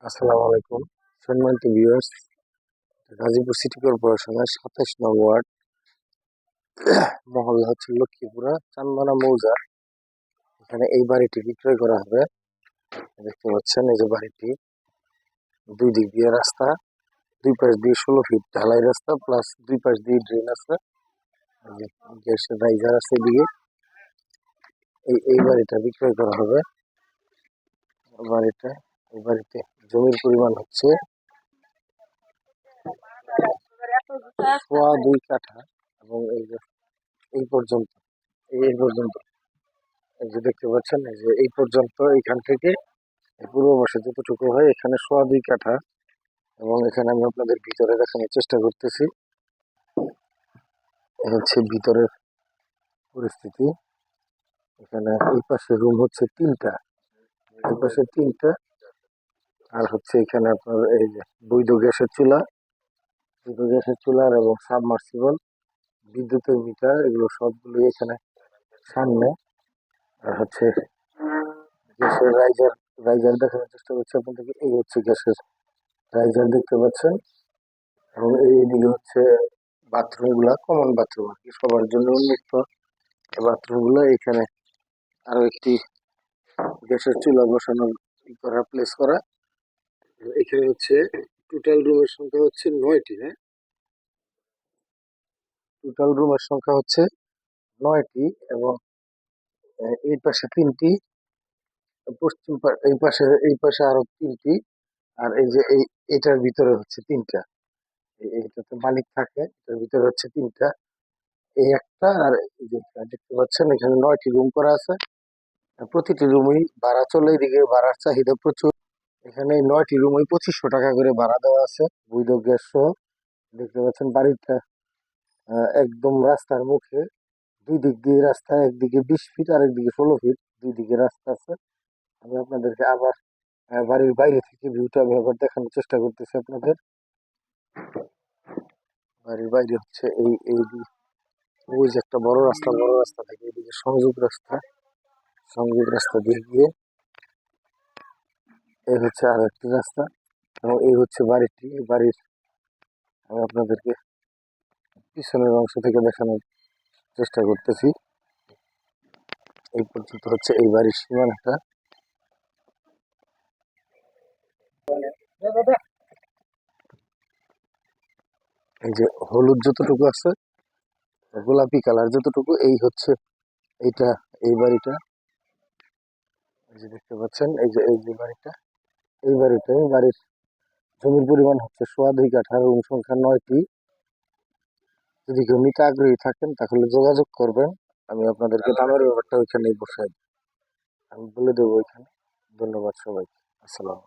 আসসালামু আলাইকুম সম্মানিত ভিউয়ার্স। গাজীপুর সিটি কর্পোরেশনের ২৭ নং ওয়ার্ড, মহল্লা হচ্ছে লক্ষ্মীপুরা, চান্দনা মৌজা। এখানে এই বাড়িটি বিক্রয় করা হবে। দেখতে পাচ্ছেন এই যে বাড়িটি, দুই দিক দিয়ে রাস্তা, দুই পাশ দিয়ে ১৬ ফিট ঢালাই রাস্তা, প্লাস দুই পাশ দিয়ে ড্রেন আছে, গ্যাসের রাইজার আছে এদিকে। এই বাড়িটা বিক্রয় করা হবে। এই বাড়িতে জমির পরিমাণ হচ্ছে 2.5 কাঠা, এবং এই পর্যন্ত এই পর্যন্ত এই যে দেখতে পাচ্ছেন, এই যে এই পর্যন্ত, এইখান থেকে পূর্ব পাশে যতটুকু হয় এখানে 2.5 কাঠা। এবং এখানে আমি আপনাদের ভিতরে দেখানোর চেষ্টা করতেছি। এই হচ্ছে ভিতরের পরিস্থিতি। এখানে এই পাশে রুম হচ্ছে 3টা, এই পাশে 3টা। আর হচ্ছে এখানে আপনার এই যে বৈধ গ্যাসের চুলা এবং সাবমার্সিবল বিদ্যুতের মিটার, এগুলো সবগুলো এখানে সামনে। আর হচ্ছে গ্যাসের রাইজার দেখানোর চেষ্টা করছি আপনাদেরকে। এই হচ্ছে গ্যাসের রাইজার, দেখতে পাচ্ছেন। এবং এইদিকে হচ্ছে বাথরুম গুলা, কমন বাথরুম আর কি, সবার জন্য উন্মুক্ত বাথরুম গুলো। এখানে আরো একটি গ্যাসের চুলা বসানোর প্লেস করা। এখানে হচ্ছে টোটাল রুমের সংখ্যা হচ্ছে 9টি। হ্যাঁ, টোটাল রুমের সংখ্যা হচ্ছে 9টি। এবং এই পাশে 3টি, এই পাশে আরো 3টি। আর এই যে এটার ভিতরে হচ্ছে 3টা। এটাতে মালিক থাকে, এটার ভিতরে হচ্ছে 3টা, এই একটা। আর এই যে দেখতে পাচ্ছেন এখানে 9টি রুম করা আছে। প্রতিটি রুমই ভাড়া চলে, এদিকে ভাড়ার চাহিদা প্রচুর। এখানে 9টি রুমই 2500 টাকা করে ভাড়া দেওয়া আছে, বৈধ গ্যাস সহ। দেখতে পাচ্ছেন বাড়িটা একদম রাস্তার মুখে, দুই দিক দিয়ে রাস্তা, একদিকে 20 ফিট আর একদিকে 16 ফিট, দুই দিকে রাস্তা আছে। আমি আপনাদেরকে আবার বাড়ির বাইরে থেকে ভিউটা আমি আবার দেখানোর চেষ্টা করতেছি আপনাদের। বাড়ির বাইরে হচ্ছে ওই যে একটা বড় রাস্তা থেকে এদিকে সংযোগ রাস্তা দিয়ে গিয়ে এই হচ্ছে আর একটি রাস্তা। এবং এই হচ্ছে বাড়িটি। এই বাড়ির আমি আপনাদেরকে পিছনের অংশ থেকে দেখানোর চেষ্টা করতেছি। এই পর্যন্ত হচ্ছে এই বাড়ির সীমানাটা। এই যে হলুদ যতটুকু আছে, গোলাপি কালার যতটুকু, এই হচ্ছে এইটা, এই বাড়িটা। এই যে দেখতে পাচ্ছেন, এই যে বাড়িটা, এই বাড়ির জমির পরিমাণ হচ্ছে 2.5 কাঠা, রুম সংখ্যা 9টি। যদি কেউ নিতে আগ্রহী থাকেন তাহলে যোগাযোগ করবেন। আমি আপনাদেরকে দামের ব্যাপারটা ওইখানেই বসাই, আমি বলে দেবো ওইখানে। ধন্যবাদ সবাইকে। আসসালাম।